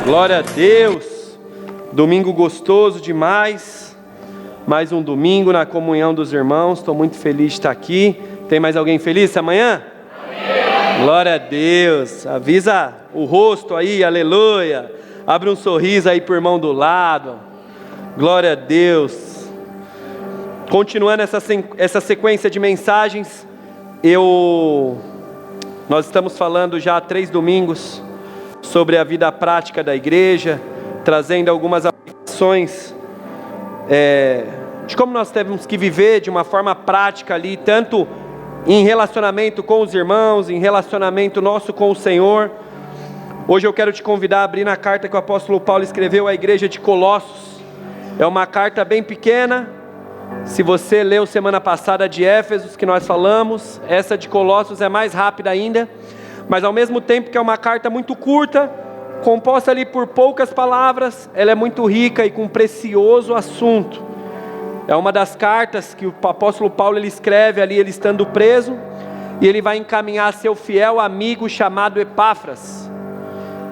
Glória a Deus, domingo gostoso demais, mais um domingo na comunhão dos irmãos, estou muito feliz de estar aqui. Tem mais alguém feliz amanhã? Amém. Glória a Deus, avisa o rosto aí, aleluia, abre um sorriso aí para o irmão do lado, glória a Deus. Continuando essa sequência de mensagens, nós estamos falando já há 3 domingos sobre a vida prática da igreja, trazendo algumas aplicações de como nós temos que viver de uma forma prática ali, tanto em relacionamento com os irmãos, em relacionamento nosso com o Senhor. Hoje eu quero te convidar a abrir na carta que o apóstolo Paulo escreveu à igreja de Colossos. É uma carta bem pequena. Se você leu semana passada de Éfesos, que nós falamos, essa de Colossos é mais rápida ainda, mas ao mesmo tempo que é uma carta muito curta, composta ali por poucas palavras, ela é muito rica e com um precioso assunto. É uma das cartas que o apóstolo Paulo ele escreve ali, ele estando preso, e ele vai encaminhar seu fiel amigo chamado Epáfras.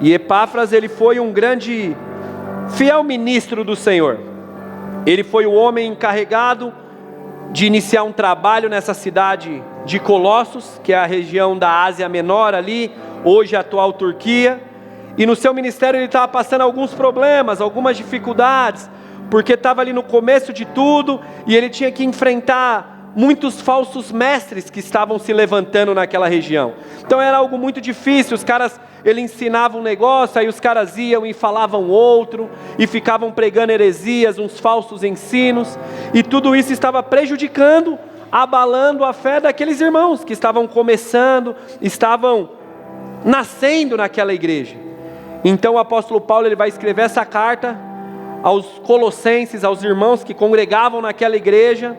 E Epáfras ele foi um grande, fiel ministro do Senhor. Ele foi o homem encarregado de iniciar um trabalho nessa cidade de Colossos, que é a região da Ásia Menor ali, hoje a atual Turquia. E no seu ministério ele estava passando alguns problemas, algumas dificuldades, porque estava ali no começo de tudo, e ele tinha que enfrentar muitos falsos mestres que estavam se levantando naquela região. Então era algo muito difícil. Os caras, ele ensinava um negócio, aí os caras iam e falavam outro, e ficavam pregando heresias, uns falsos ensinos, e tudo isso estava prejudicando, abalando a fé daqueles irmãos que estavam começando, estavam nascendo naquela igreja. Então o apóstolo Paulo ele vai escrever essa carta aos colossenses, aos irmãos que congregavam naquela igreja,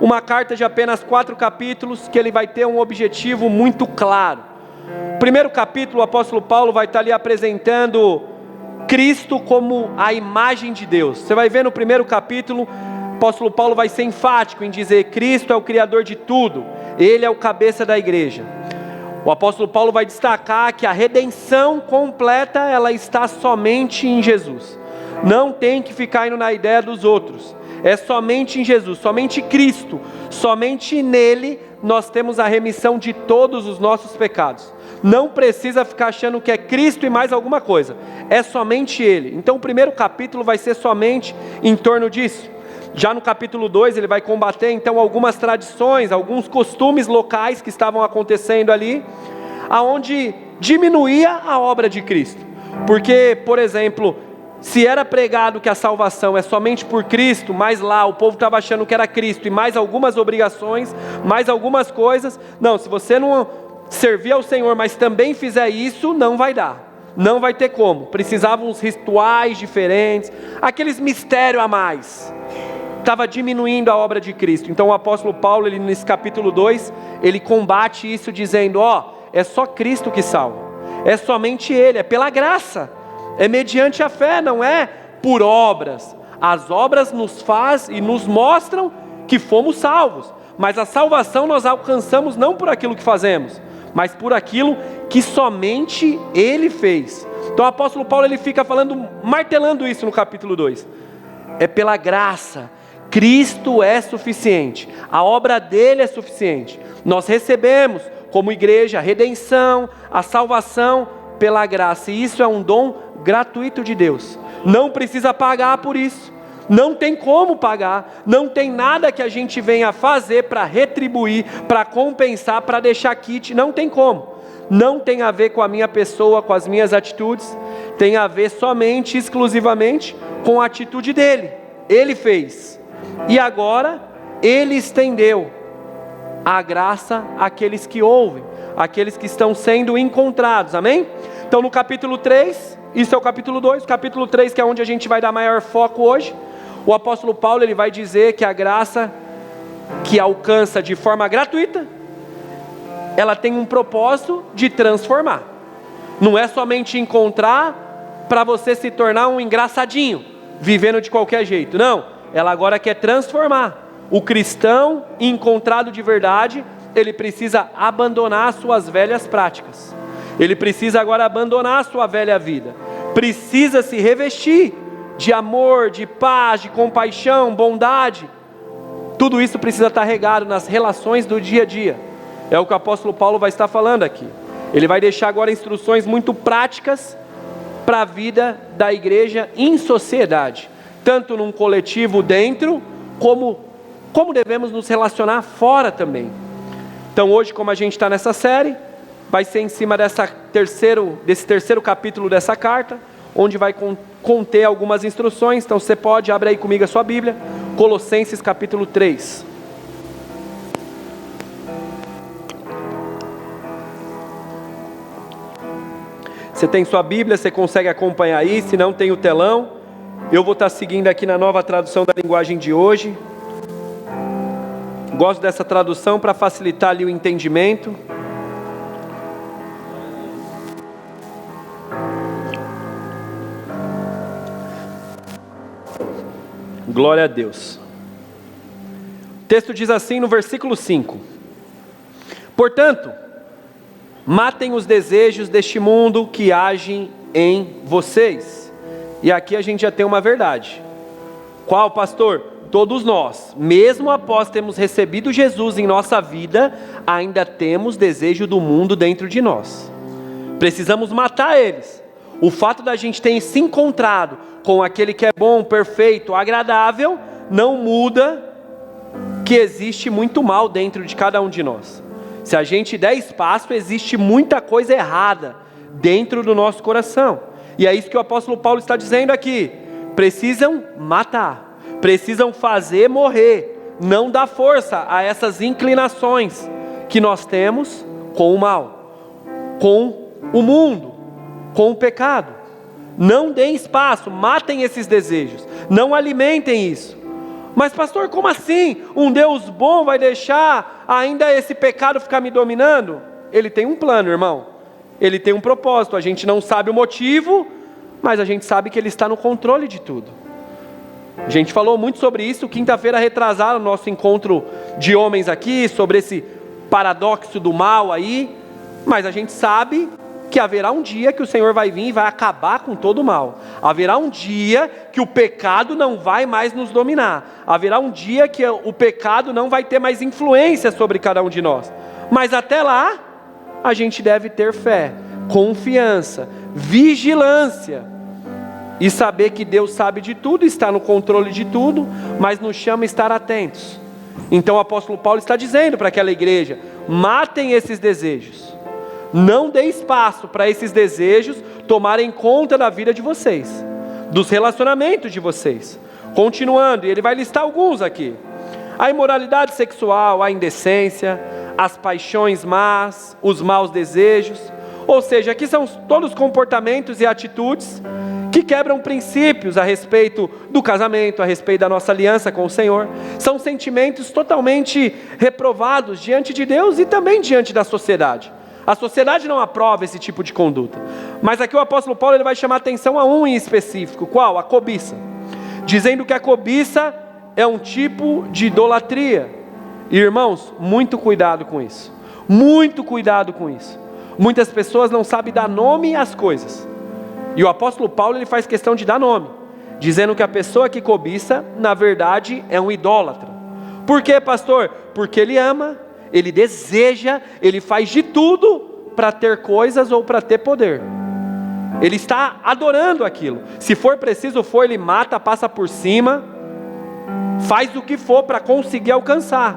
uma carta de apenas 4 capítulos, que ele vai ter um objetivo muito claro. Primeiro capítulo, o apóstolo Paulo vai estar ali apresentando Cristo como a imagem de Deus. Você vai ver no primeiro capítulo, o apóstolo Paulo vai ser enfático em dizer: Cristo é o Criador de tudo, Ele é o cabeça da igreja. O apóstolo Paulo vai destacar que a redenção completa, ela está somente em Jesus. Não tem que ficar indo na ideia dos outros. É somente em Jesus, somente Cristo, somente nele nós temos a remissão de todos os nossos pecados. Não precisa ficar achando que é Cristo e mais alguma coisa, é somente Ele. Então o primeiro capítulo vai ser somente em torno disso. Já no capítulo 2 ele vai combater então algumas tradições, alguns costumes locais que estavam acontecendo ali, aonde diminuía a obra de Cristo. Porque, por exemplo, se era pregado que a salvação é somente por Cristo, mas lá o povo estava achando que era Cristo e mais algumas obrigações, mais algumas coisas. Não, se você não servir ao Senhor, mas também fizer isso, não vai dar. Não vai ter como. Precisavam uns rituais diferentes, aqueles mistérios a mais. Estava diminuindo a obra de Cristo. Então o apóstolo Paulo, ele, nesse capítulo 2, ele combate isso dizendo: é só Cristo que salva. É somente Ele, é pela graça. É mediante a fé, não é por obras. As obras nos fazem e nos mostram que fomos salvos. Mas a salvação nós alcançamos não por aquilo que fazemos, mas por aquilo que somente Ele fez. Então o apóstolo Paulo ele fica falando, martelando isso no capítulo 2. É pela graça. Cristo é suficiente. A obra dele é suficiente. Nós recebemos como igreja a redenção, a salvação pela graça. E isso é um dom gratuito de Deus. Não precisa pagar por isso. Não tem como pagar. Não tem nada que a gente venha fazer para retribuir, para compensar, para deixar kit. Não tem como. Não tem a ver com a minha pessoa, com as minhas atitudes. Tem a ver somente, exclusivamente com a atitude dele. Ele fez. E agora Ele estendeu a graça àqueles que ouvem, àqueles que estão sendo encontrados. Amém? Então no capítulo 3, isso é o capítulo 2, capítulo 3 que é onde a gente vai dar maior foco hoje. O apóstolo Paulo ele vai dizer que a graça que alcança de forma gratuita, ela tem um propósito de transformar. Não é somente encontrar para você se tornar um engraçadinho, vivendo de qualquer jeito. Não, ela agora quer transformar. O cristão encontrado de verdade, ele precisa abandonar suas velhas práticas. Ele precisa agora abandonar a sua velha vida. precisa se revestir de amor, de paz, de compaixão, bondade. Tudo isso precisa estar regado nas relações do dia a dia. É o que o apóstolo Paulo vai estar falando aqui. Ele vai deixar agora instruções muito práticas para a vida da igreja em sociedade, tanto num coletivo dentro, como devemos nos relacionar fora também. Então hoje, como a gente está nessa série, vai ser em cima desse terceiro capítulo dessa carta, onde vai conter algumas instruções. Então você pode, abre aí comigo a sua Bíblia, Colossenses capítulo 3. Você tem sua Bíblia, você consegue acompanhar aí, se não tem o telão. Eu vou estar seguindo aqui na nova tradução da linguagem de hoje. Gosto dessa tradução para facilitar ali o entendimento. Glória a Deus. O texto diz assim no versículo 5: portanto, matem os desejos deste mundo que agem em vocês. E aqui a gente já tem uma verdade. Qual, pastor? Todos nós, mesmo após termos recebido Jesus em nossa vida, ainda temos desejo do mundo dentro de nós. Precisamos matar eles. O fato da gente ter se encontrado com aquele que é bom, perfeito, agradável, não muda que existe muito mal dentro de cada um de nós. Se a gente der espaço, existe muita coisa errada dentro do nosso coração. E é isso que o apóstolo Paulo está dizendo aqui. Precisam matar, precisam fazer morrer, não dar força a essas inclinações que nós temos com o mal, com o mundo, com o pecado. Não deem espaço, matem esses desejos, não alimentem isso. Mas pastor, como assim? Um Deus bom vai deixar ainda esse pecado ficar me dominando? Ele tem um plano, irmão. Ele tem um propósito. A gente não sabe o motivo, mas a gente sabe que Ele está no controle de tudo. A gente falou muito sobre isso quinta-feira retrasada, no nosso encontro de homens aqui, sobre esse paradoxo do mal aí. Mas a gente sabe que haverá um dia que o Senhor vai vir e vai acabar com todo o mal. Haverá um dia que o pecado não vai mais nos dominar. Haverá um dia que o pecado não vai ter mais influência sobre cada um de nós. Mas até lá, a gente deve ter fé, confiança, vigilância e saber que Deus sabe de tudo, está no controle de tudo, mas nos chama a estar atentos. Então o apóstolo Paulo está dizendo para aquela igreja: matem esses desejos. Não dê espaço para esses desejos tomarem conta da vida de vocês, dos relacionamentos de vocês. Continuando, e ele vai listar alguns aqui: a imoralidade sexual, a indecência, as paixões más, os maus desejos. Ou seja, aqui são todos comportamentos e atitudes que quebram princípios a respeito do casamento, a respeito da nossa aliança com o Senhor. São sentimentos totalmente reprovados diante de Deus e também diante da sociedade. A sociedade não aprova esse tipo de conduta. Mas aqui o apóstolo Paulo ele vai chamar atenção a um em específico. Qual? A cobiça. Dizendo que a cobiça é um tipo de idolatria. E, irmãos, muito cuidado com isso. Muito cuidado com isso. Muitas pessoas não sabem dar nome às coisas. E o apóstolo Paulo ele faz questão de dar nome, dizendo que a pessoa que cobiça, na verdade, é um idólatra. Por quê, pastor? Porque ele ama, ele deseja, ele faz de tudo para ter coisas ou para ter poder. Ele está adorando aquilo. Se for preciso, ele mata, passa por cima, faz o que for para conseguir alcançar.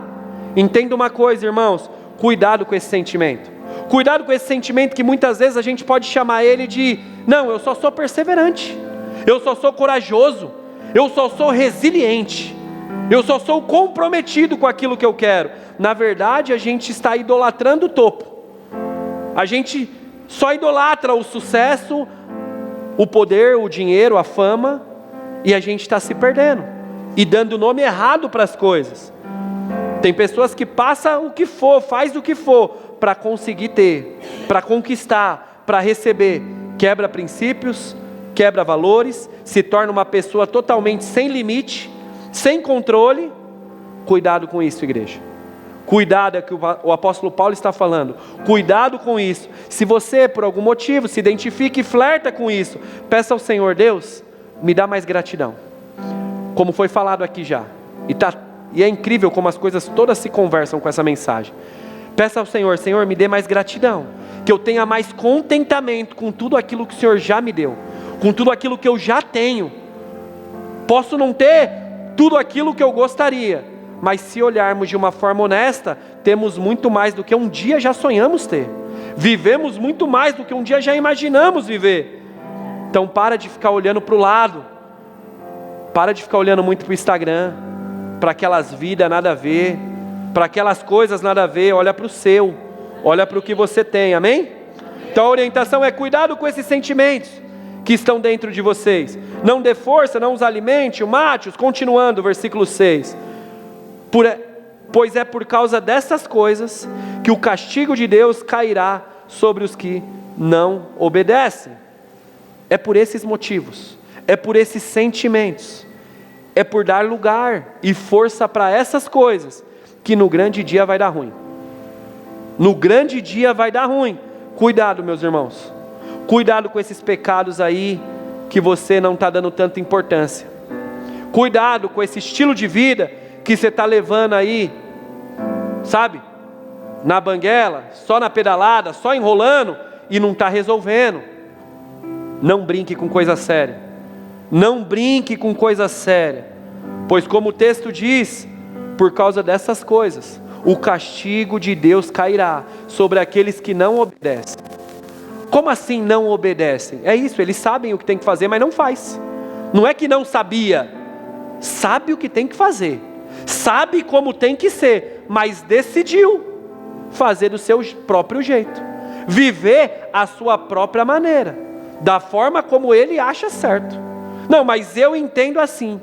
Entenda uma coisa, irmãos, cuidado com esse sentimento. Cuidado com esse sentimento que muitas vezes a gente pode chamar ele de: não, eu só sou perseverante, eu só sou corajoso, eu só sou resiliente, eu só sou comprometido com aquilo que eu quero. Na verdade, a gente está idolatrando o topo. A gente só idolatra o sucesso, o poder, o dinheiro, a fama, e a gente está se perdendo e dando nome errado para as coisas. Tem pessoas que passam o que for, faz o que for para conseguir ter, para conquistar, para receber. Quebra princípios, quebra valores, se torna uma pessoa totalmente sem limite, sem controle. Cuidado com isso, igreja. Cuidado, é que o apóstolo Paulo está falando. Cuidado com isso. Se você, por algum motivo, se identifica e flerta com isso, peça ao Senhor: Deus, me dá mais gratidão. Como foi falado aqui já. E é incrível como as coisas todas se conversam com essa mensagem. Peça ao Senhor: Senhor, me dê mais gratidão. Que eu tenha mais contentamento com tudo aquilo que o Senhor já me deu. Com tudo aquilo que eu já tenho. Posso não ter tudo aquilo que eu gostaria, mas se olharmos de uma forma honesta, temos muito mais do que um dia já sonhamos ter. Vivemos muito mais do que um dia já imaginamos viver. Então para de ficar olhando para o lado. Para de ficar olhando muito para o Instagram, para aquelas vidas nada a ver, para aquelas coisas nada a ver. Olha para o seu, olha para o que você tem, amém? Então a orientação é: cuidado com esses sentimentos que estão dentro de vocês. Não dê força, não os alimente, mate-os. Continuando, versículo 6. Pois é por causa dessas coisas que o castigo de Deus cairá sobre os que não obedecem. É por esses motivos, é por esses sentimentos, é por dar lugar e força para essas coisas, que no grande dia vai dar ruim. No grande dia vai dar ruim. Cuidado, meus irmãos. Cuidado com esses pecados aí que você não está dando tanta importância. Cuidado com esse estilo de vida que você está levando aí, sabe? Na banguela, só na pedalada, só enrolando e não está resolvendo. Não brinque com coisa séria. Não brinque com coisa séria. Pois como o texto diz, por causa dessas coisas, o castigo de Deus cairá sobre aqueles que não obedecem. Como assim não obedecem? É isso, eles sabem o que tem que fazer, mas não faz. Não é que não sabia, sabe o que tem que fazer, sabe como tem que ser, mas decidiu fazer do seu próprio jeito, viver a sua própria maneira, da forma como ele acha certo. Não, mas eu entendo assim.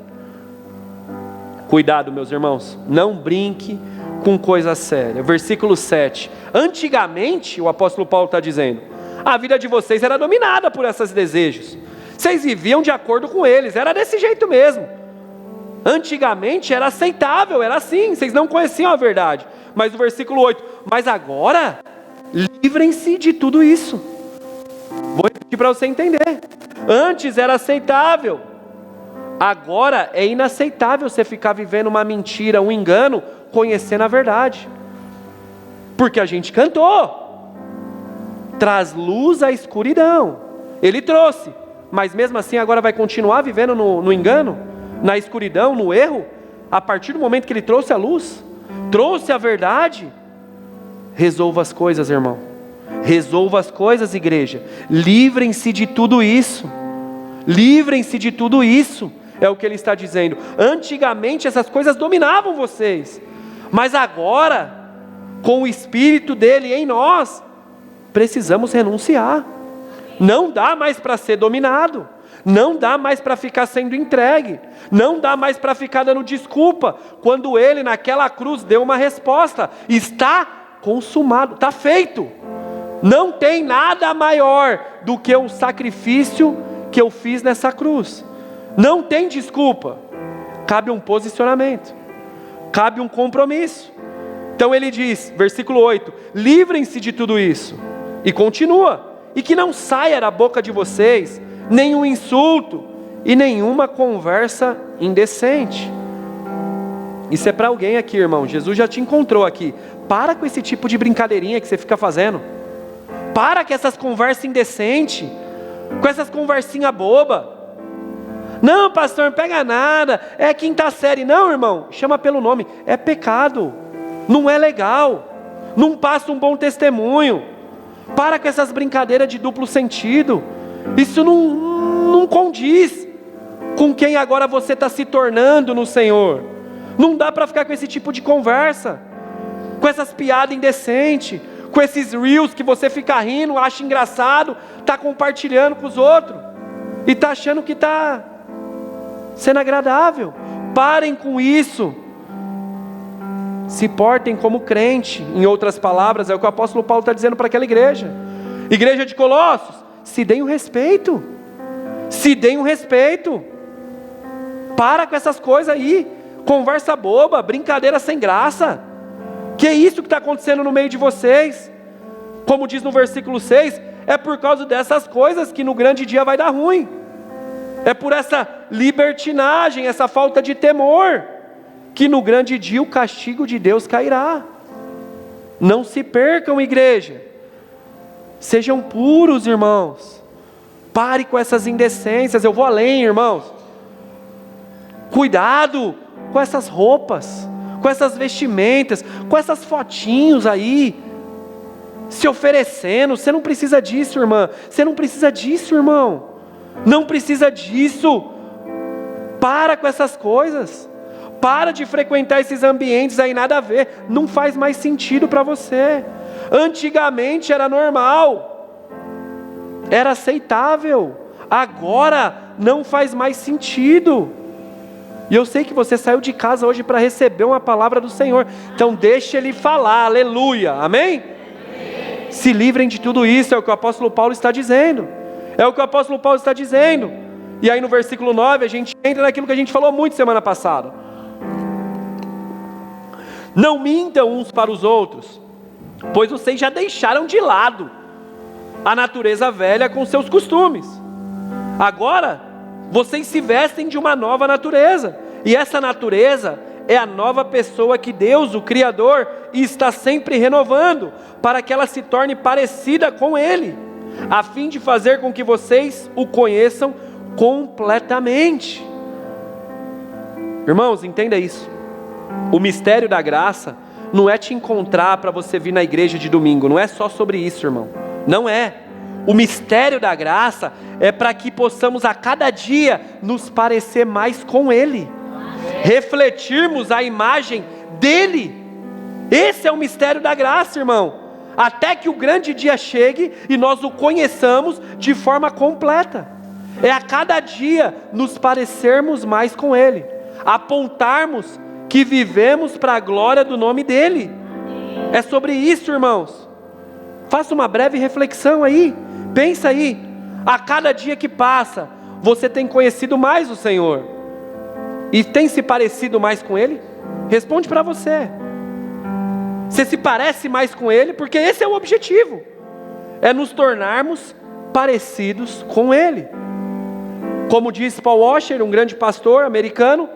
Cuidado, meus irmãos, não brinque com coisa séria. Versículo 7. Antigamente, o apóstolo Paulo está dizendo, a vida de vocês era dominada por esses desejos. Vocês viviam de acordo com eles, era desse jeito mesmo. Antigamente era aceitável, era assim, vocês não conheciam a verdade. Mas o versículo 8, mas agora, livrem-se de tudo isso. Vou repetir para você entender. Antes era aceitável, agora é inaceitável você ficar vivendo uma mentira, um engano, conhecendo a verdade. Porque a gente cantou, traz luz à escuridão. Ele trouxe, mas mesmo assim agora vai continuar vivendo no engano, na escuridão, no erro, a partir do momento que ele trouxe a luz, trouxe a verdade. Resolva as coisas, irmão. Resolva as coisas, igreja. Livrem-se de tudo isso. Livrem-se de tudo isso. É o que ele está dizendo. Antigamente essas coisas dominavam vocês, mas agora, com o Espírito dele em nós, precisamos renunciar. Não dá mais para ser dominado. Não dá mais para ficar sendo entregue. Não dá mais para ficar dando desculpa, quando ele naquela cruz deu uma resposta: está consumado, está feito. Não tem nada maior do que o sacrifício que eu fiz nessa cruz. Não tem desculpa. Cabe um posicionamento, cabe um compromisso. Então ele diz, versículo 8, livrem-se de tudo isso. E continua, e que não saia da boca de vocês nenhum insulto e nenhuma conversa indecente. Isso é para alguém aqui, irmão. Jesus já te encontrou aqui. Para com esse tipo de brincadeirinha que você fica fazendo. Para com essas conversas indecentes, com essas conversinhas bobas. Não, pastor, não pega nada, é quinta série. Não, irmão, chama pelo nome, é pecado, não é legal, não passa um bom testemunho. Para com essas brincadeiras de duplo sentido. Isso não condiz com quem agora você está se tornando no Senhor. Não dá para ficar com esse tipo de conversa, com essas piadas indecentes, com esses reels que você fica rindo, acha engraçado, está compartilhando com os outros e está achando que está sendo agradável. Parem com isso. Se portem como crente. Em outras palavras, é o que o apóstolo Paulo está dizendo para aquela igreja. Igreja de Colossos, se deem um respeito. Se deem um respeito. Para com essas coisas aí. Conversa boba, brincadeira sem graça. Que é isso que está acontecendo no meio de vocês? Como diz no versículo 6, é por causa dessas coisas que no grande dia vai dar ruim. É por essa libertinagem, essa falta de temor, que no grande dia o castigo de Deus cairá. Não se percam, igreja. Sejam puros, irmãos. Pare com essas indecências. Eu vou além, irmãos. Cuidado com essas roupas, com essas vestimentas, com essas fotinhos aí, se oferecendo. Você não precisa disso, irmã. Você não precisa disso, irmão. Não precisa disso. Para com essas coisas. Para de frequentar esses ambientes aí, nada a ver. Não faz mais sentido para você. Antigamente era normal, era aceitável. Agora não faz mais sentido. E eu sei que você saiu de casa hoje para receber uma palavra do Senhor. Então deixe Ele falar, aleluia, amém? Se livrem de tudo isso, é o que o apóstolo Paulo está dizendo. É o que o apóstolo Paulo está dizendo. E aí no versículo 9 a gente entra naquilo que a gente falou muito semana passada. Não mintam uns para os outros, pois vocês já deixaram de lado a natureza velha com seus costumes. Agora vocês se vestem de uma nova natureza, e essa natureza é a nova pessoa que Deus, o Criador, está sempre renovando, para que ela se torne parecida com Ele, a fim de fazer com que vocês o conheçam completamente. Irmãos, entenda isso. O mistério da graça não é te encontrar para você vir na igreja de domingo. Não é só sobre isso, irmão. Não é. O mistério da graça é para que possamos a cada dia nos parecer mais com Ele, refletirmos a imagem dEle. Esse é o mistério da graça, irmão. Até que o grande dia chegue e nós o conheçamos de forma completa. É a cada dia nos parecermos mais com Ele, apontarmos que vivemos para a glória do nome dEle. É sobre isso, irmãos. Faça uma breve reflexão aí. Pensa aí. A cada dia que passa, você tem conhecido mais o Senhor e tem se parecido mais com Ele? Responde para você. Você se parece mais com Ele? Porque esse é o objetivo. É nos tornarmos parecidos com Ele. Como disse Paul Washer, um grande pastor americano,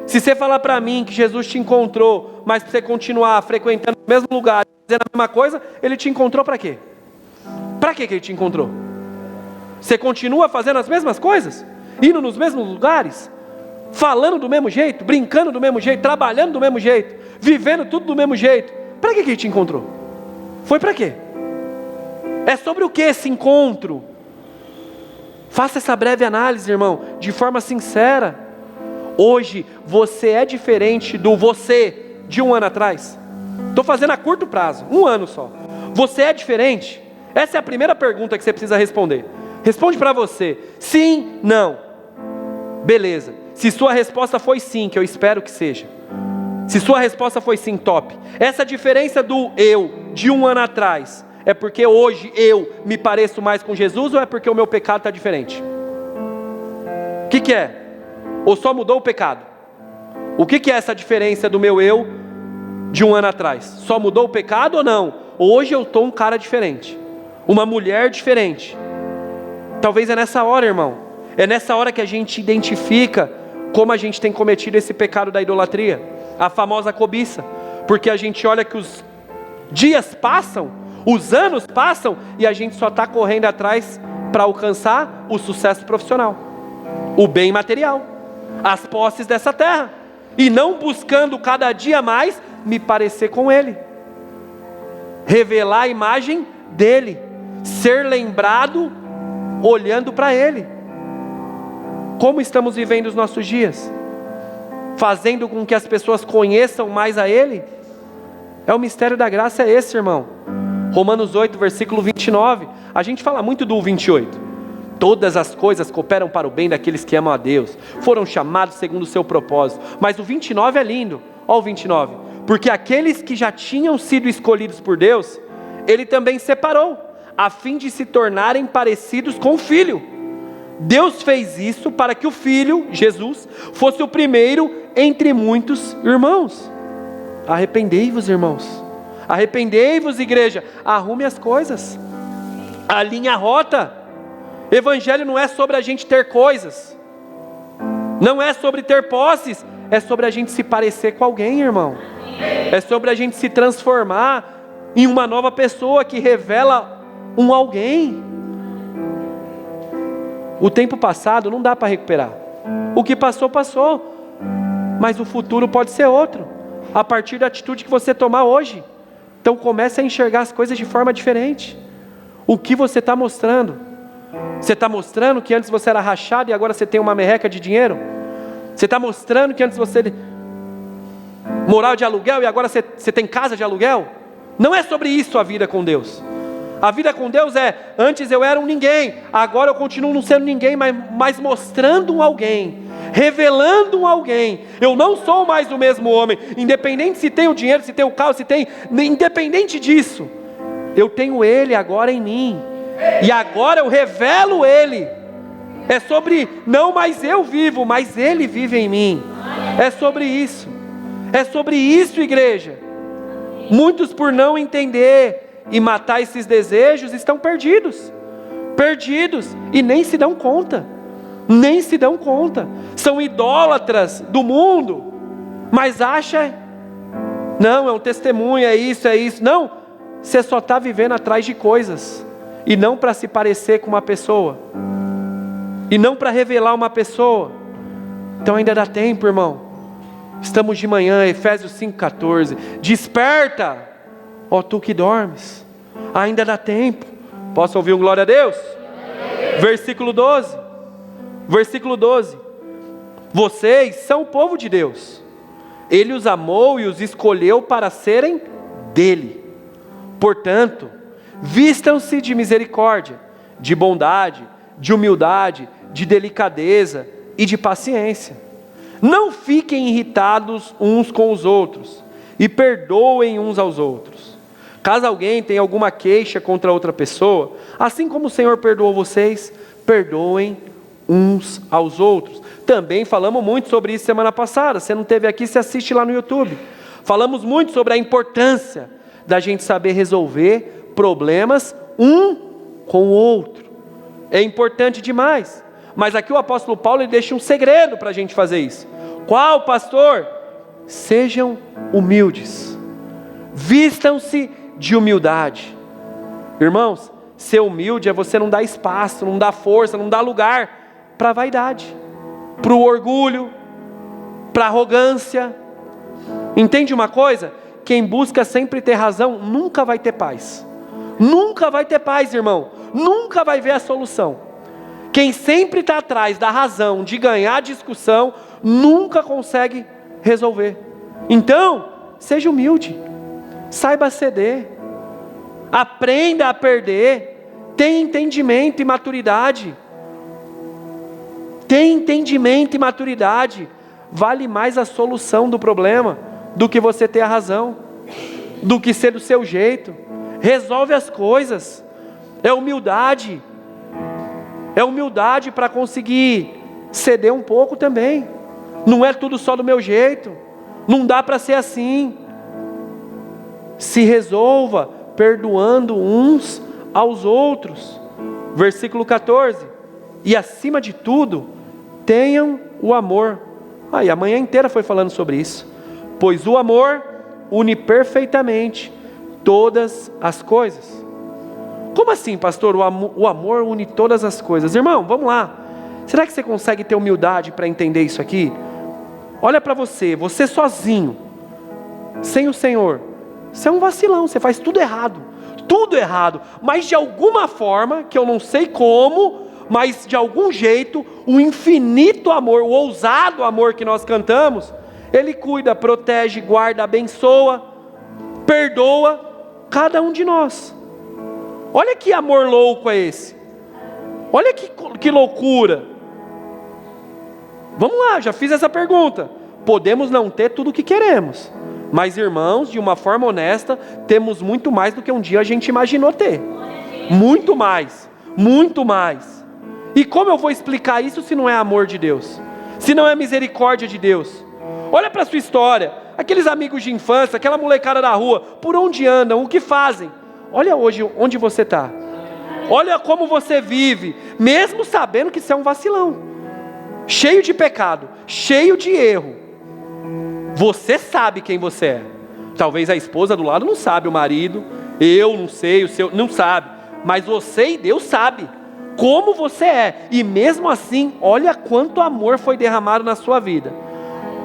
se você falar para mim que Jesus te encontrou, mas para você continuar frequentando o mesmo lugar, fazendo a mesma coisa, Ele te encontrou para quê? Para que Ele te encontrou? Você continua fazendo as mesmas coisas? Indo nos mesmos lugares? Falando do mesmo jeito? Brincando do mesmo jeito? Trabalhando do mesmo jeito? Vivendo tudo do mesmo jeito? Para que Ele te encontrou? Foi para quê? É sobre o que esse encontro? Faça essa breve análise, irmão, de forma sincera. Hoje você é diferente do você de um ano atrás? Estou fazendo a curto prazo, 1 ano só. Você é diferente? Essa é a primeira pergunta que você precisa responder. Responde para você, sim, não. Beleza, se sua resposta foi sim, que eu espero que seja. Se sua resposta foi sim, top. Essa diferença do eu de 1 ano atrás, é porque hoje eu me pareço mais com Jesus, ou é porque o meu pecado está diferente? O que é? Ou só mudou o pecado? O que é essa diferença do meu eu de 1 ano atrás? Só mudou o pecado ou não? Hoje eu estou um cara diferente, uma mulher diferente. Talvez é nessa hora, irmão. É nessa hora que a gente identifica como a gente tem cometido esse pecado da idolatria, a famosa cobiça. Porque a gente olha que os dias passam, os anos passam, e a gente só está correndo atrás para alcançar o sucesso profissional, o bem material, as posses dessa terra, e não buscando cada dia mais me parecer com Ele, revelar a imagem dEle, ser lembrado olhando para Ele. Como estamos vivendo os nossos dias? Fazendo com que as pessoas conheçam mais a Ele? É o mistério da graça, é esse, irmão. Romanos 8, versículo 29, a gente fala muito do 28. Todas as coisas cooperam para o bem daqueles que amam a Deus, foram chamados segundo o seu propósito. Mas o 29 é lindo, olha o 29. Porque aqueles que já tinham sido escolhidos por Deus, Ele também separou, a fim de se tornarem parecidos com o Filho. Deus fez isso para que o Filho, Jesus, fosse o primeiro entre muitos irmãos. Arrependei-vos, irmãos. Arrependei-vos, igreja, arrume as coisas, alinhe a rota. Evangelho não é sobre a gente ter coisas, não é sobre ter posses, é sobre a gente se parecer com alguém, irmão. É sobre a gente se transformar em uma nova pessoa que revela um alguém. O tempo passado não dá para recuperar. O que passou, passou. Mas o futuro pode ser outro, a partir da atitude que você tomar hoje. Então comece a enxergar as coisas de forma diferente. O que você está mostrando? Você está mostrando que antes você era rachado e agora você tem uma merreca de dinheiro? Você está mostrando que antes você morava de aluguel e agora você tem casa de aluguel? Não é sobre isso a vida com Deus. A vida com Deus é, antes eu era um ninguém, agora eu continuo não sendo ninguém, mas mostrando um alguém, revelando um alguém. Eu não sou mais o mesmo homem, independente se tem o dinheiro, se tem o carro, independente disso, eu tenho Ele agora em mim, e agora eu revelo Ele. É sobre, não mais eu vivo, mas Ele vive em mim. É sobre isso, igreja. Muitos, por não entender e matar esses desejos, estão perdidos, e nem se dão conta, são idólatras do mundo, mas acha, não, é um testemunho, é isso, não, você só está vivendo atrás de coisas, e não para se parecer com uma pessoa, e não para revelar uma pessoa. Então ainda dá tempo, irmão, estamos de manhã, Efésios 5,14, desperta, ó tu que dormes, ainda dá tempo. Posso ouvir um glória a Deus? Versículo 12, vocês são o povo de Deus, Ele os amou e os escolheu para serem dele. Portanto, vistam-se de misericórdia, de bondade, de humildade, de delicadeza e de paciência. Não fiquem irritados uns com os outros e perdoem uns aos outros. Caso alguém tenha alguma queixa contra outra pessoa, assim como o Senhor perdoou vocês, perdoem uns aos outros. Também falamos muito sobre isso semana passada. Se não esteve aqui, você assiste lá no YouTube. Falamos muito sobre a importância da gente saber resolver problemas um com o outro. É importante demais. Mas aqui o apóstolo Paulo ele deixa um segredo para a gente fazer isso. Qual, pastor? Sejam humildes. Vistam-se de humildade. Irmãos, ser humilde é você não dar espaço, não dar força, não dar lugar para a vaidade, para o orgulho, para a arrogância. Entende uma coisa? Quem busca sempre ter razão nunca vai ter paz. Nunca vai ter paz, irmão. Nunca vai ver a solução. Quem sempre está atrás da razão, de ganhar a discussão, nunca consegue resolver. Então, seja humilde. Saiba ceder, aprenda a perder, tenha entendimento e maturidade. Vale mais a solução do problema do que você ter a razão, do que ser do seu jeito. Resolve as coisas, é humildade para conseguir ceder um pouco também. Não é tudo só do meu jeito, não dá para ser assim. Se resolva perdoando uns aos outros. Versículo 14. E acima de tudo, tenham o amor. E a manhã inteira foi falando sobre isso. Pois o amor une perfeitamente todas as coisas. Como assim, pastor? O amor une todas as coisas. Irmão, vamos lá. Será que você consegue ter humildade para entender isso aqui? Olha para você sozinho, sem o Senhor. Você é um vacilão, você faz tudo errado, mas de alguma forma, que eu não sei como, mas de algum jeito, o infinito amor, o ousado amor que nós cantamos, Ele cuida, protege, guarda, abençoa, perdoa cada um de nós. Olha que amor louco é esse, olha que loucura. Vamos lá, já fiz essa pergunta. Podemos não ter tudo o que queremos, mas irmãos, de uma forma honesta, temos muito mais do que um dia a gente imaginou ter. Muito mais. E como eu vou explicar isso se não é amor de Deus? Se não é misericórdia de Deus? Olha para a sua história. aqueles amigos de infância, aquela molecada da rua, por onde andam, o que fazem? Olha hoje onde você está. Olha como você vive, mesmo sabendo que você é um vacilão, cheio de pecado, cheio de erro. Você sabe quem você é. Talvez a esposa do lado não sabe, o marido, eu não sei, o seu não sabe, mas você e Deus sabe como você é. E mesmo assim, olha quanto amor foi derramado na sua vida,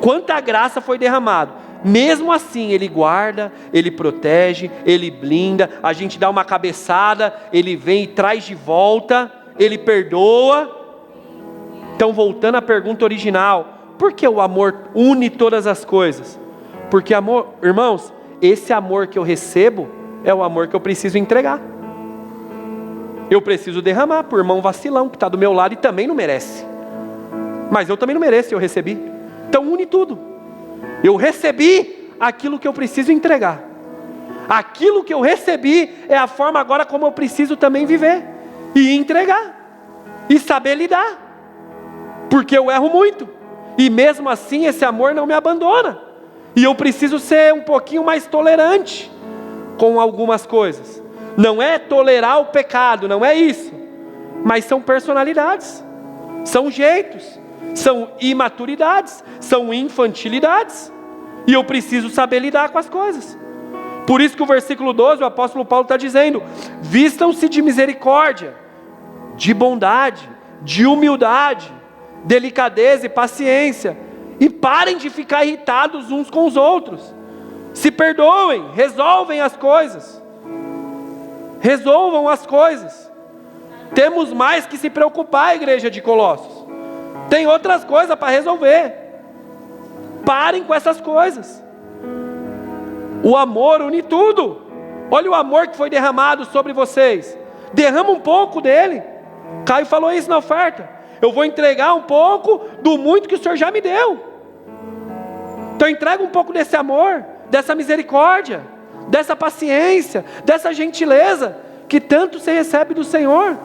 quanta graça foi derramado. Mesmo assim, Ele guarda, Ele protege, Ele blinda. A gente dá uma cabeçada, Ele vem e traz de volta, Ele perdoa. Então, voltando à pergunta original, por que o amor une todas as coisas? Porque amor, irmãos, esse amor que eu recebo é o amor que eu preciso entregar. Eu preciso derramar para o irmão vacilão que está do meu lado e também não merece. Mas eu também não mereço, eu recebi. Então une tudo. Eu recebi aquilo que eu preciso entregar. Aquilo que eu recebi é a forma agora como eu preciso também viver e entregar e saber lidar. Porque eu erro muito. E mesmo assim esse amor não me abandona. E eu preciso ser um pouquinho mais tolerante com algumas coisas. Não é tolerar o pecado, não é isso. Mas são personalidades, são jeitos, são imaturidades, são infantilidades. E eu preciso saber lidar com as coisas. Por isso que o versículo 12, o apóstolo Paulo está dizendo: vistam-se de misericórdia, de bondade, de humildade, delicadeza e paciência. E parem de ficar irritados uns com os outros. Se perdoem, resolvem as coisas. Resolvam as coisas. Temos mais que se preocupar, igreja de Colossos. Tem outras coisas para resolver. Parem com essas coisas. O amor une tudo. Olha o amor que foi derramado sobre vocês. Derrama um pouco dele. Caio falou isso na oferta. Eu vou entregar um pouco do muito que o Senhor já me deu. Então entrega um pouco desse amor, dessa misericórdia, dessa paciência, dessa gentileza que tanto se recebe do Senhor.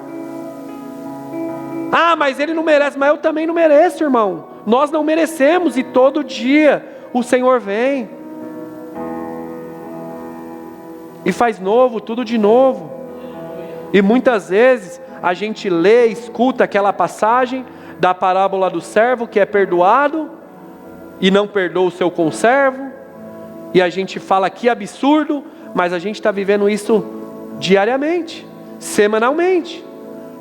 Ah, mas ele não merece. Mas eu também não mereço, irmão. Nós não merecemos e todo dia o Senhor vem e faz novo, tudo de novo. E muitas vezes a gente lê, escuta aquela passagem da parábola do servo que é perdoado e não perdoa o seu conservo, e a gente fala que absurdo, mas a gente está vivendo isso diariamente, semanalmente,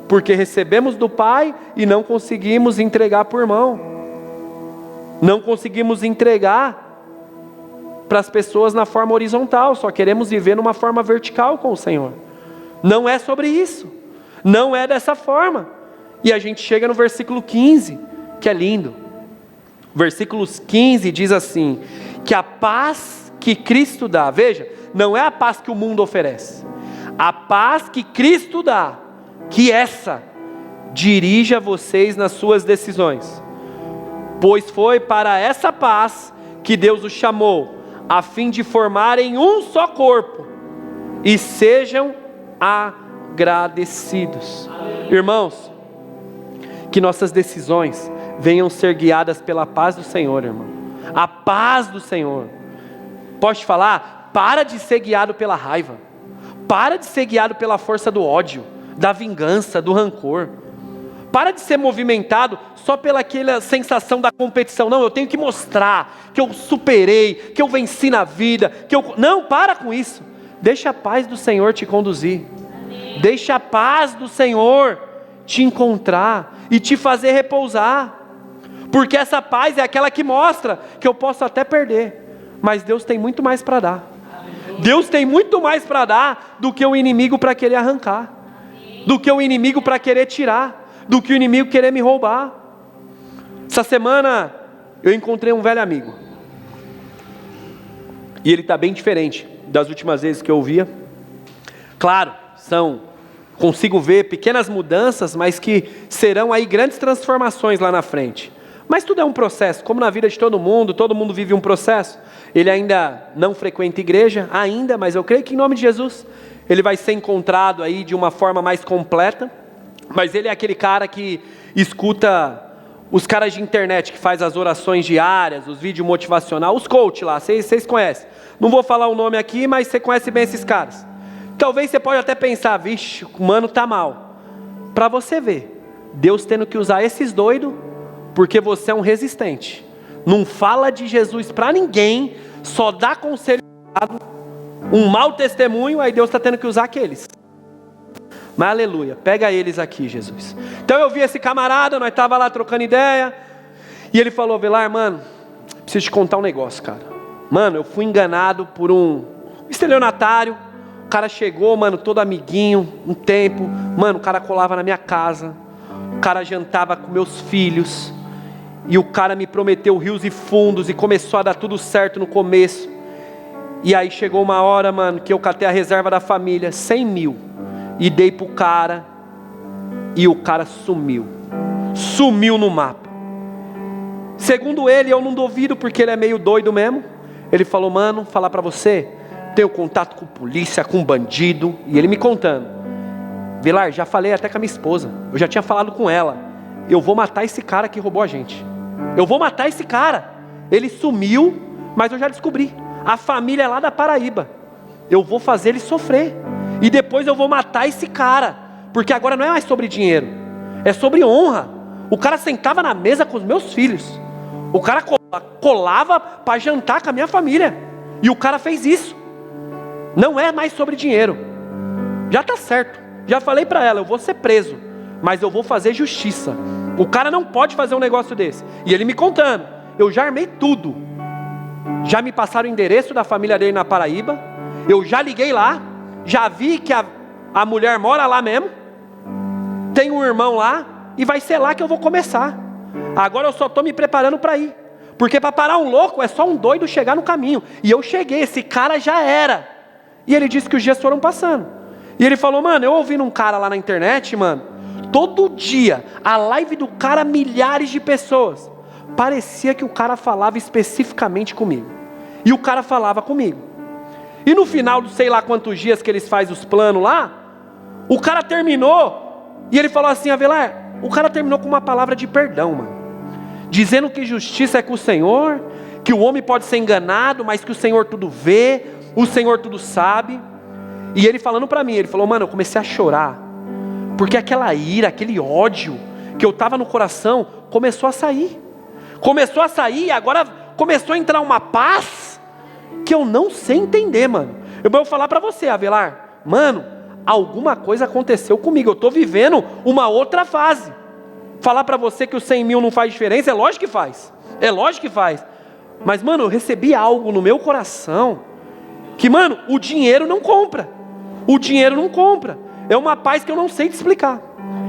porque recebemos do Pai e não conseguimos entregar para o irmão, não conseguimos entregar para as pessoas na forma horizontal, só queremos viver numa forma vertical com o Senhor. Não é sobre isso, não é dessa forma. E a gente chega no versículo 15, que é lindo. Versículos 15 diz assim: que a paz que Cristo dá, veja, não é a paz que o mundo oferece, a paz que Cristo dá, que essa dirija vocês nas suas decisões, pois foi para essa paz que Deus os chamou, a fim de formarem um só corpo, e sejam agradecidos. Irmãos, que nossas decisões venham ser guiadas pela paz do Senhor, irmão. A paz do Senhor. Posso te falar? Para de ser guiado pela raiva. Para de ser guiado pela força do ódio, da vingança, do rancor. Para de ser movimentado só pelaquela sensação da competição. Não, eu tenho que mostrar que eu superei, que eu venci na vida, que eu... Não, para com isso. Deixa a paz do Senhor te conduzir. Deixa a paz do Senhor te encontrar e te fazer repousar. Porque essa paz é aquela que mostra que eu posso até perder, mas Deus tem muito mais para dar. Deus tem muito mais para dar do que o inimigo para querer arrancar, do que o inimigo para querer tirar, do que o inimigo querer me roubar. Essa semana eu encontrei um velho amigo, e ele está bem diferente das últimas vezes que eu o via. Claro, consigo ver pequenas mudanças, mas que serão aí grandes transformações lá na frente. Mas tudo é um processo, como na vida de todo mundo vive um processo. Ele ainda não frequenta igreja, mas eu creio que em nome de Jesus, ele vai ser encontrado aí de uma forma mais completa. Mas ele é aquele cara que escuta os caras de internet que faz as orações diárias, os vídeos motivacional, os coach lá, vocês conhecem. Não vou falar o nome aqui, mas você conhece bem esses caras. Talvez você pode até pensar, vixe, o mano tá mal. Para você ver, Deus tendo que usar esses doidos, porque você é um resistente. Não fala de Jesus para ninguém, só dá conselho errado, um mau testemunho, aí Deus está tendo que usar aqueles. Mas aleluia, pega eles aqui, Jesus. Então eu vi esse camarada, nós estávamos lá trocando ideia, e ele falou: Avelar, mano, preciso te contar um negócio, cara. Mano, eu fui enganado por um estelionatário. O cara chegou, mano, todo amiguinho, um tempo. Mano, o cara colava na minha casa, o cara jantava com meus filhos, e o cara me prometeu rios e fundos, e começou a dar tudo certo no começo. E aí chegou uma hora, mano, que eu catei a reserva da família, 100 mil, e dei pro cara, e o cara sumiu no mapa. Segundo ele, eu não duvido, porque ele é meio doido mesmo. Ele falou: mano, falar pra você, tenho contato com polícia, com bandido. E ele me contando: Vilar, já falei até com a minha esposa, eu já tinha falado com ela, eu vou matar esse cara que roubou a gente. Eu vou matar esse cara. Ele sumiu, mas eu já descobri, a família é lá da Paraíba. Eu vou fazer ele sofrer, e depois eu vou matar esse cara, porque agora não é mais sobre dinheiro, é sobre honra. O cara sentava na mesa com os meus filhos, o cara colava para jantar com a minha família, e o cara fez isso. Não é mais sobre dinheiro. Já está certo, já falei para ela, eu vou ser preso, mas eu vou fazer justiça. O cara não pode fazer um negócio desse. E ele me contando, eu já armei tudo, já me passaram o endereço da família dele na Paraíba, eu já liguei lá, já vi que a mulher mora lá mesmo, tem um irmão lá, e vai ser lá que eu vou começar. Agora eu só estou me preparando para ir, porque para parar um louco é só um doido chegar no caminho. E eu cheguei, esse cara já era. E ele disse que os dias foram passando, e ele falou: mano, eu ouvi um cara lá na internet, mano, todo dia, a live do cara, milhares de pessoas, parecia que o cara falava especificamente comigo, e o cara falava comigo, e no final dos sei lá quantos dias que eles fazem os planos lá, o cara terminou, e ele falou assim: Avelar, o cara terminou com uma palavra de perdão, mano, dizendo que justiça é com o Senhor, que o homem pode ser enganado, mas que o Senhor tudo vê, o Senhor tudo sabe. E ele falando para mim, ele falou: mano, eu comecei a chorar, porque aquela ira, aquele ódio que eu estava no coração, começou a sair, e agora começou a entrar uma paz, que eu não sei entender, mano. Eu vou falar para você, Avelar, mano, alguma coisa aconteceu comigo, eu estou vivendo uma outra fase. Falar para você que os 100 mil não faz diferença, é lógico que faz, mas mano, eu recebi algo no meu coração, que mano, o dinheiro não compra, é uma paz que eu não sei te explicar,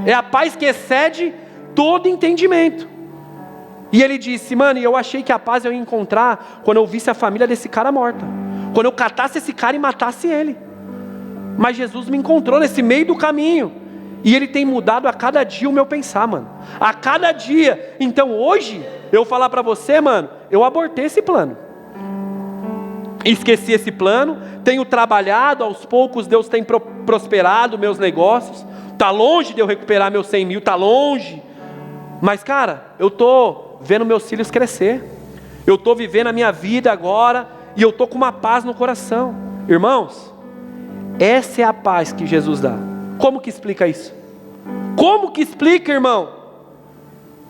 é a paz que excede todo entendimento. E ele disse: mano, eu achei que a paz eu ia encontrar quando eu visse a família desse cara morta, quando eu catasse esse cara e matasse ele, mas Jesus me encontrou nesse meio do caminho, e ele tem mudado a cada dia o meu pensar, mano, a cada dia. Então hoje, eu falar para você, mano, eu abortei esse plano, esqueci esse plano, tenho trabalhado, aos poucos Deus tem prosperado meus negócios, está longe de eu recuperar meus 100 mil, está longe, mas cara, eu estou vendo meus filhos crescer, eu estou vivendo a minha vida agora, e eu estou com uma paz no coração. Irmãos, essa é a paz que Jesus dá. Como que explica isso? Como que explica, irmão?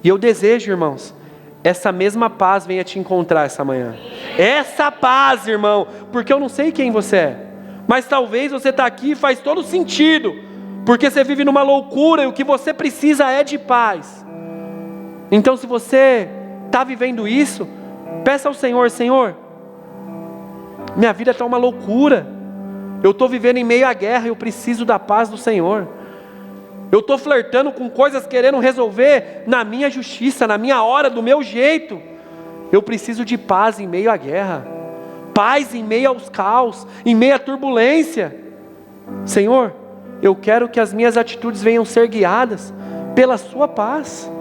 E eu desejo, irmãos, essa mesma paz venha te encontrar essa manhã. Essa paz, irmão, porque eu não sei quem você é, mas talvez você está aqui e faz todo sentido, porque você vive numa loucura e o que você precisa é de paz. Então se você está vivendo isso, peça ao Senhor: Senhor, minha vida está uma loucura, eu estou vivendo em meio à guerra, eu preciso da paz do Senhor. Eu estou flertando com coisas, querendo resolver na minha justiça, na minha hora, do meu jeito. Eu preciso de paz em meio à guerra, paz em meio aos caos, em meio à turbulência. Senhor, eu quero que as minhas atitudes venham ser guiadas pela sua paz.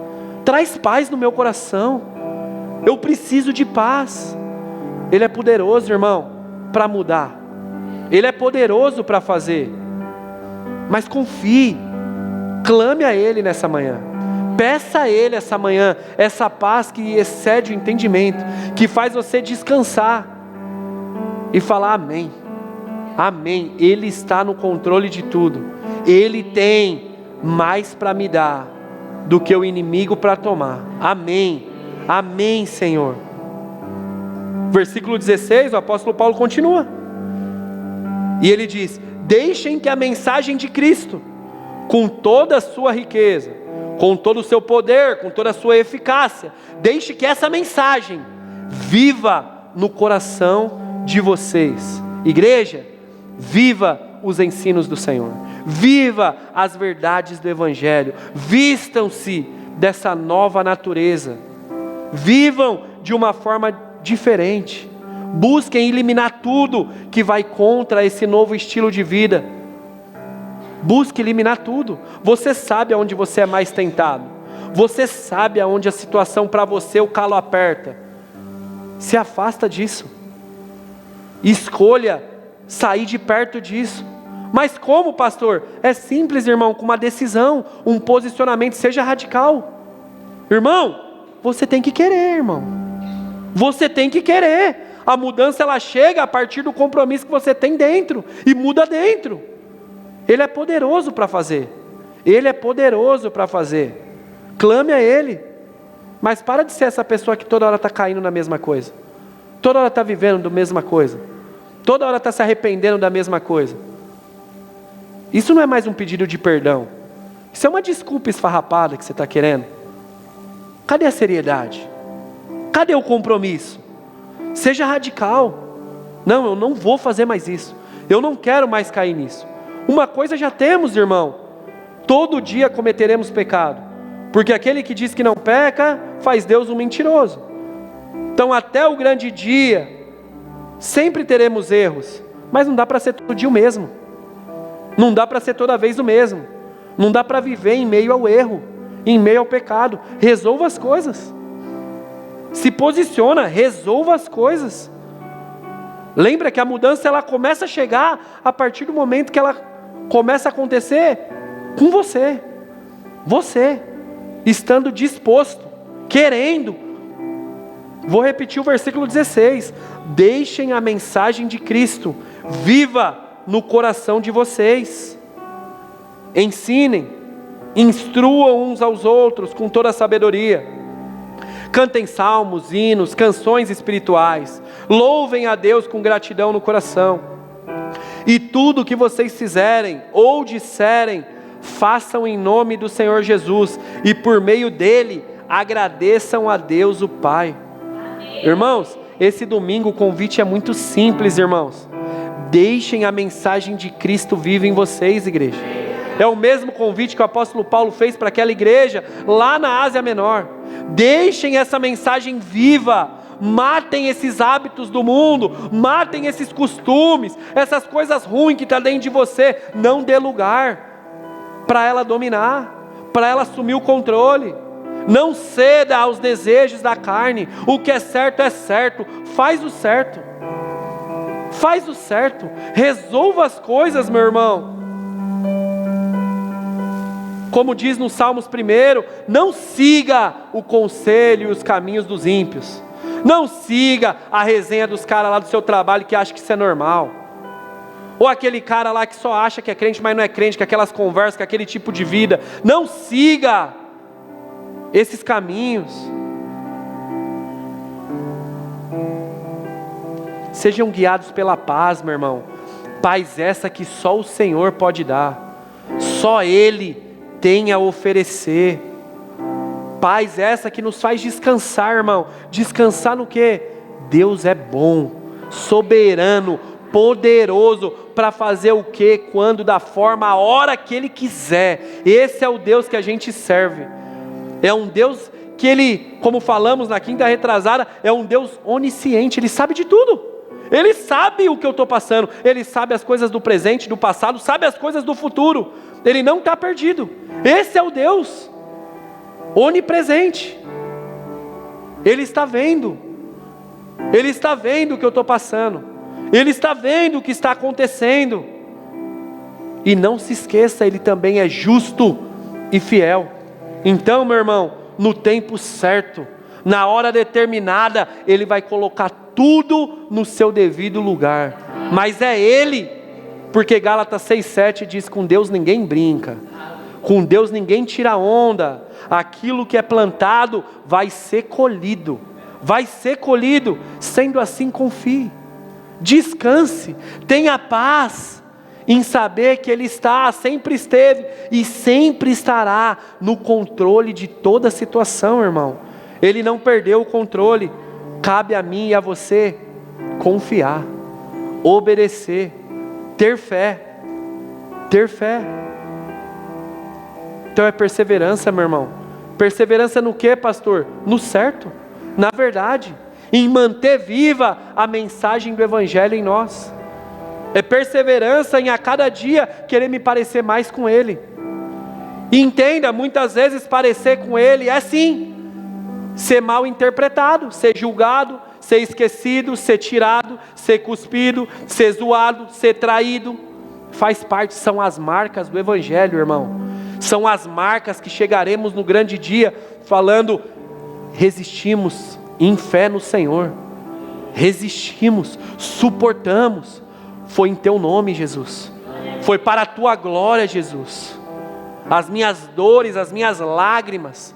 Traz paz no meu coração, eu preciso de paz. Ele é poderoso, irmão, para mudar, Ele é poderoso para fazer, mas confie, clame a Ele nessa manhã, Peça a Ele essa manhã, essa paz que excede o entendimento, que faz você descansar e falar amém, amém. Ele está no controle de tudo, Ele tem mais para me dar do que o inimigo para tomar. Amém, amém, Senhor. Versículo 16, o apóstolo Paulo continua, e ele diz: deixem que a mensagem de Cristo, com toda a sua riqueza, com todo o seu poder, com toda a sua eficácia, deixe que essa mensagem viva no coração de vocês. Igreja, viva os ensinos do Senhor, viva as verdades do Evangelho, vistam-se dessa nova natureza, vivam de uma forma diferente, busquem eliminar tudo que vai contra esse novo estilo de vida. Busque eliminar tudo. Você sabe aonde você é mais tentado, você sabe aonde a situação para você o calo aperta. Se afasta disso, escolha sair de perto disso. Mas como, pastor? É simples, irmão, com uma decisão, um posicionamento, seja radical. Irmão, você tem que querer, irmão, você tem que querer. A mudança ela chega a partir do compromisso que você tem dentro, e muda dentro. Ele é poderoso para fazer, Ele é poderoso para fazer. Clame a Ele, mas para de ser essa pessoa que toda hora está caindo na mesma coisa, toda hora está vivendo da mesma coisa, toda hora está se arrependendo da mesma coisa. Isso não é mais um pedido de perdão, isso é uma desculpa esfarrapada que você está querendo. Cadê a seriedade? Cadê o compromisso? Seja radical. Não, eu não vou fazer mais isso, eu não quero mais cair nisso. Uma coisa já temos, irmão: todo dia cometeremos pecado, porque aquele que diz que não peca, faz Deus um mentiroso. Então até o grande dia, sempre teremos erros, mas não dá para ser todo dia o mesmo, não dá para ser toda vez o mesmo, não dá para viver em meio ao erro, em meio ao pecado. Resolva as coisas, se posiciona, resolva as coisas. Lembra que a mudança ela começa a chegar a partir do momento que ela começa a acontecer com você, estando disposto, querendo. Vou repetir o versículo 16: deixem a mensagem de Cristo viva no coração de vocês, ensinem, instruam uns aos outros com toda a sabedoria, cantem salmos, hinos, canções espirituais, louvem a Deus com gratidão no coração, e tudo o que vocês fizerem ou disserem, façam em nome do Senhor Jesus, e por meio dele agradeçam a Deus o Pai. Amém. Irmãos, esse domingo o convite é muito simples, irmãos. Deixem a mensagem de Cristo viva em vocês, igreja. É o mesmo convite que o apóstolo Paulo fez para aquela igreja lá na Ásia Menor. Deixem essa mensagem viva. Matem esses hábitos do mundo, matem esses costumes, essas coisas ruins que estão dentro de você. Não dê lugar para ela dominar, para ela assumir o controle. Não ceda aos desejos da carne. O que é certo, faz o certo, faz o certo, resolva as coisas, meu irmão. Como diz no Salmos 1, não siga o conselho e os caminhos dos ímpios. Não siga a resenha dos caras lá do seu trabalho que acham que isso é normal. Ou aquele cara lá que só acha que é crente, mas não é crente, com aquelas conversas, com aquele tipo de vida. Não siga esses caminhos. Sejam guiados pela paz, meu irmão. Paz essa que só o Senhor pode dar. Só Ele tem a oferecer. Paz essa que nos faz descansar, irmão. Descansar no quê? Deus é bom, soberano, poderoso para fazer o quê? Quando, da forma, a hora que Ele quiser. Esse é o Deus que a gente serve. É um Deus que Ele, como falamos na quinta retrasada, é um Deus onisciente. Ele sabe de tudo. Ele sabe o que eu estou passando. Ele sabe as coisas do presente, do passado, sabe as coisas do futuro. Ele não está perdido. Esse é o Deus onipresente. Ele está vendo. Ele está vendo o que eu estou passando. Ele está vendo o que está acontecendo. E não se esqueça, Ele também é justo e fiel. Então, meu irmão, no tempo certo, na hora determinada, Ele vai colocar tudo no seu devido lugar. Mas é Ele, porque Gálatas 6,7 diz: com Deus ninguém brinca, com Deus ninguém tira onda. Aquilo que é plantado vai ser colhido, vai ser colhido. Sendo assim, confie, descanse, tenha paz em saber que Ele está, sempre esteve e sempre estará no controle de toda a situação, irmão. Ele não perdeu o controle. Cabe a mim e a você confiar, obedecer, ter fé, ter fé. Então é perseverança, meu irmão. Perseverança no que, pastor? No certo, na verdade, em manter viva a mensagem do Evangelho em nós. É perseverança em a cada dia querer me parecer mais com Ele. E entenda, muitas vezes parecer com Ele é sim ser mal interpretado, ser julgado, ser esquecido, ser tirado, ser cuspido, ser zoado, ser traído. Faz parte, são as marcas do Evangelho, irmão. São as marcas que chegaremos no grande dia falando: resistimos em fé no Senhor, resistimos, suportamos. Foi em Teu nome, Jesus, foi para a Tua glória, Jesus. As minhas dores, as minhas lágrimas,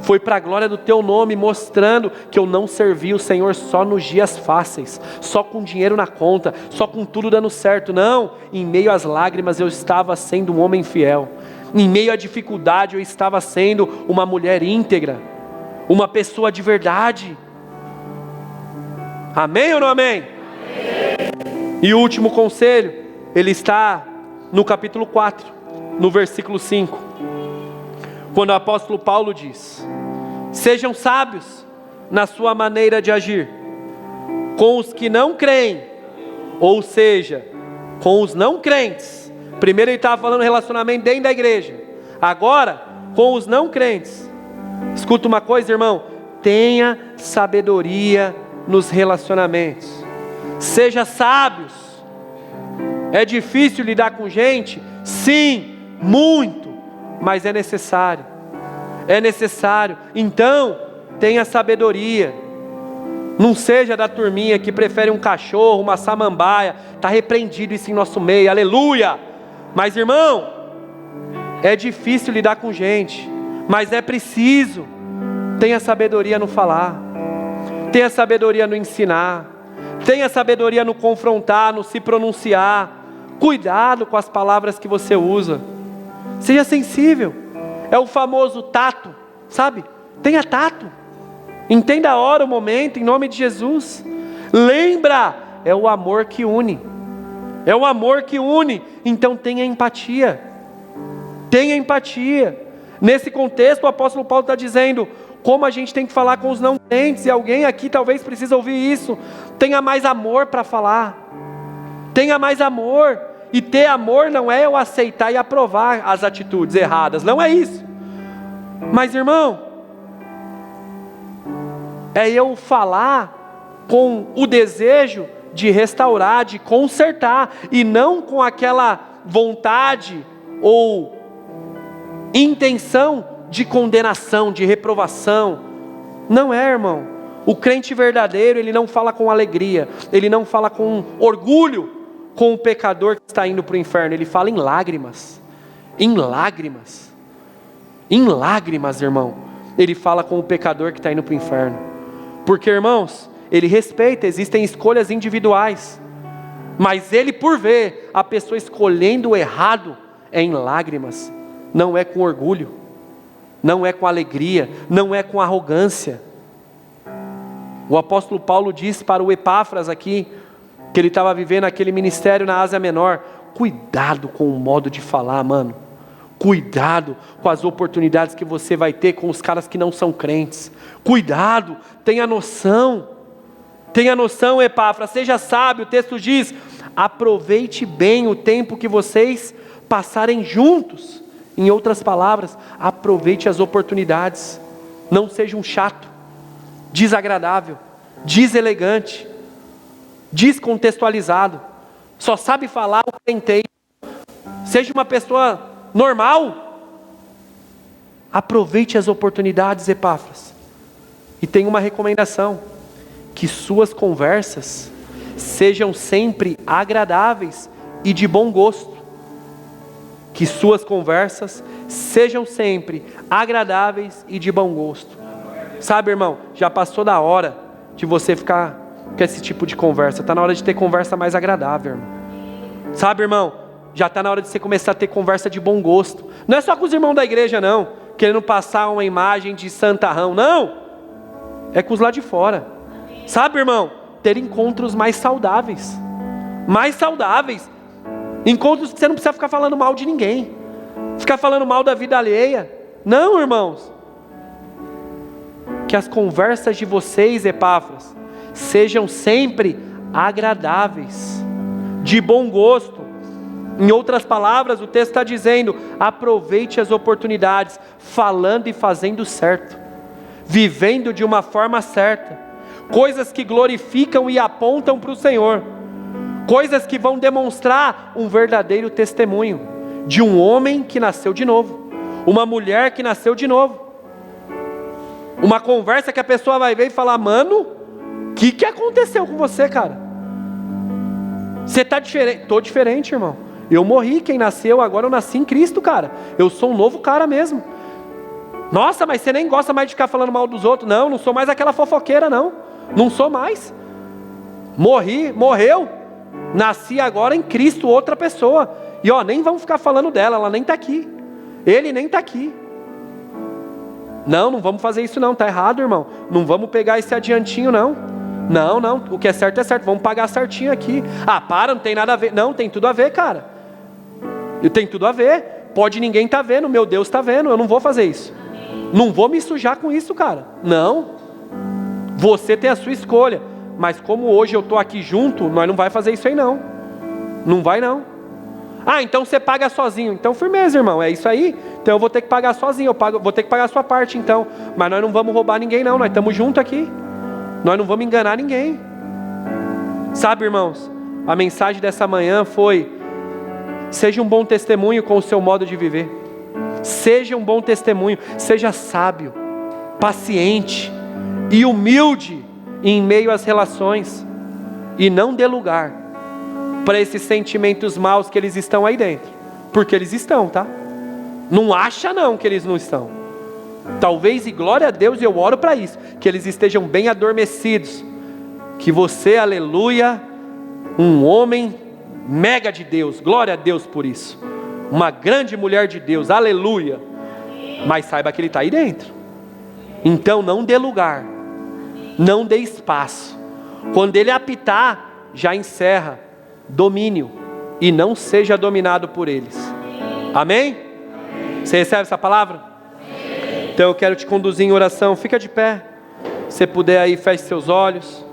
foi para a glória do Teu nome, mostrando que eu não servi o Senhor só nos dias fáceis, só com dinheiro na conta, só com tudo dando certo. Não, em meio às lágrimas eu estava sendo um homem fiel, em meio à dificuldade eu estava sendo uma mulher íntegra, uma pessoa de verdade. Amém ou não amém? Amém. E o último conselho, ele está no capítulo 4, no versículo 5, quando o apóstolo Paulo diz: sejam sábios na sua maneira de agir com os que não creem, ou seja, com os não crentes. Primeiro ele estava falando relacionamento dentro da igreja, agora com os não crentes. Escuta uma coisa, irmão, tenha sabedoria nos relacionamentos, seja sábios. É difícil lidar com gente? Sim, muito, mas é necessário, então tenha sabedoria, não seja da turminha que prefere um cachorro, uma samambaia. Está repreendido isso em nosso meio, aleluia. Mas irmão, é difícil lidar com gente, mas é preciso. Tenha sabedoria no falar, tenha sabedoria no ensinar, tenha sabedoria no confrontar, no se pronunciar. Cuidado com as palavras que você usa, seja sensível. É o famoso tato, sabe? Tenha tato, entenda a hora, o momento, em nome de Jesus. Lembra, é o amor que une, é o amor que une. Então tenha empatia, tenha empatia. Nesse contexto o apóstolo Paulo está dizendo como a gente tem que falar com os não crentes, e alguém aqui talvez precise ouvir isso. Tenha mais amor para falar, tenha mais amor. E ter amor não é eu aceitar e aprovar as atitudes erradas, não é isso. Mas irmão, é eu falar com o desejo de restaurar, de consertar, e não com aquela vontade ou intenção de condenação, de reprovação. Não é, irmão. O crente verdadeiro, ele não fala com alegria, ele não fala com orgulho com o pecador que está indo para o inferno. Ele fala em lágrimas, em lágrimas, em lágrimas, irmão. Ele fala com o pecador que está indo para o inferno, porque, irmãos, ele respeita, existem escolhas individuais, mas ele, por ver a pessoa escolhendo o errado, é em lágrimas, não é com orgulho, não é com alegria, não é com arrogância. O apóstolo Paulo diz para o Epáfras aqui, que ele estava vivendo aquele ministério na Ásia Menor: cuidado com o modo de falar, mano. Cuidado com as oportunidades que você vai ter com os caras que não são crentes. Cuidado, tenha noção, Epáfras, seja sábio. O texto diz: aproveite bem o tempo que vocês passarem juntos. Em outras palavras, aproveite as oportunidades. Não seja um chato, desagradável, deselegante, descontextualizado, só sabe falar o que tem. Seja uma pessoa normal, Aproveite as oportunidades, Epáfras. E tem uma recomendação: que suas conversas sejam sempre agradáveis e de bom gosto. Que suas conversas sejam sempre agradáveis e de bom gosto. Sabe, irmão, já passou da hora de você ficar com esse tipo de conversa. Está na hora de ter conversa mais agradável, irmão. Sabe, irmão, já está na hora de você começar a ter conversa de bom gosto. Não é só com os irmãos da igreja, não, querendo passar uma imagem de santarrão, não. É com os lá de fora. Sabe, irmão, ter encontros mais saudáveis. Mais saudáveis. Encontros que você não precisa ficar falando mal de ninguém, ficar falando mal da vida alheia. Não, irmãos. Que as conversas de vocês, Epáfras, sejam sempre agradáveis, de bom gosto. Em outras palavras, o texto está dizendo: aproveite as oportunidades, falando e fazendo certo, vivendo de uma forma certa, coisas que glorificam e apontam para o Senhor, coisas que vão demonstrar um verdadeiro testemunho de um homem que nasceu de novo, uma mulher que nasceu de novo. Uma conversa que a pessoa vai ver e falar: mano, o que aconteceu com você, cara? Você está diferente? Estou diferente, irmão. Eu morri, quem nasceu, agora eu nasci em Cristo, cara. Eu sou um novo cara mesmo. Nossa, mas você nem gosta mais de ficar falando mal dos outros. Não sou mais aquela fofoqueira, não. Não sou mais. Morreu. Nasci agora em Cristo, outra pessoa. E nem vamos ficar falando dela, ela nem está aqui. Ele nem está aqui. Não vamos fazer isso não, está errado, irmão. Não vamos pegar esse adiantinho não. Não, o que é certo, vamos pagar certinho aqui. Não tem nada a ver. Não, tem tudo a ver, cara. Tem tudo a ver. Pode ninguém estar vendo, meu Deus está vendo, eu não vou fazer isso. Não vou me sujar com isso, cara. Não. Você tem a sua escolha. Mas como hoje eu estou aqui junto, nós não vai fazer isso aí não. Não vai não. Então você paga sozinho. Então firmeza, irmão, é isso aí. Então eu vou ter que pagar sozinho, vou ter que pagar a sua parte então. Mas nós não vamos roubar ninguém não, nós estamos juntos aqui. Nós não vamos enganar ninguém. Sabe, irmãos, a mensagem dessa manhã foi: seja um bom testemunho com o seu modo de viver. Seja um bom testemunho, seja sábio, paciente e humilde em meio às relações. E não dê lugar para esses sentimentos maus que eles estão aí dentro. Porque eles estão, tá? Não acha não que eles não estão. Talvez, e glória a Deus, eu oro para isso, que eles estejam bem adormecidos. Que você, aleluia, um homem mega de Deus, glória a Deus por isso. Uma grande mulher de Deus, aleluia. Mas saiba que ele está aí dentro. Então não dê lugar, não dê espaço. Quando ele apitar, já encerra. Domínio, e não seja dominado por eles. Amém? Você recebe essa palavra? Então eu quero te conduzir em oração. Fica de pé. Se puder aí, feche seus olhos.